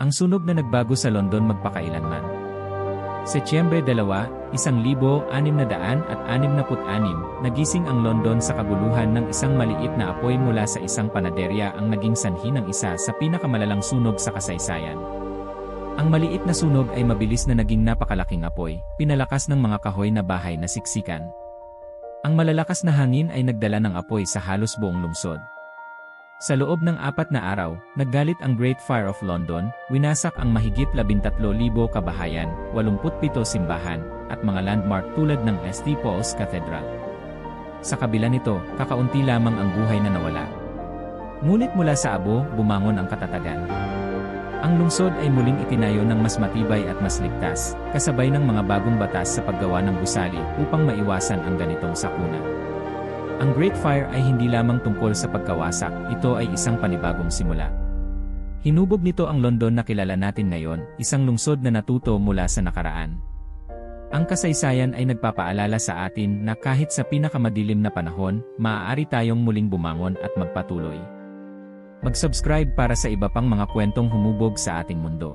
Ang sunog na nagbago sa London magpakailanman. Setyembre 2, 1666, nagising ang London sa kaguluhan ng isang maliit na apoy mula sa isang panaderya ang naging sanhi ng isa sa pinakamalalang sunog sa kasaysayan. Ang maliit na sunog ay mabilis na naging napakalaking apoy, pinalakas ng mga kahoy na bahay na siksikan. Ang malalakas na hangin ay nagdala ng apoy sa halos buong lungsod. Sa loob ng 4 na araw, naggalit ang Great Fire of London, winasak ang mahigit 13,000 kabahayan, 87 simbahan, at mga landmark tulad ng St. Paul's Cathedral. Sa kabila nito, kakaunti lamang ang buhay na nawala. Ngunit mula sa abo, bumangon ang katatagan. Ang lungsod ay muling itinayo ng mas matibay at mas ligtas, kasabay ng mga bagong batas sa paggawa ng gusali upang maiwasan ang ganitong sakuna. Ang Great Fire ay hindi lamang tungkol sa pagkawasak, ito ay isang panibagong simula. Hinubog nito ang London na kilala natin ngayon, isang lungsod na natuto mula sa nakaraan. Ang kasaysayan ay nagpapaalala sa atin na kahit sa pinakamadilim na panahon, maaari tayong muling bumangon at magpatuloy. Mag-subscribe para sa iba pang mga kwentong humubog sa ating mundo.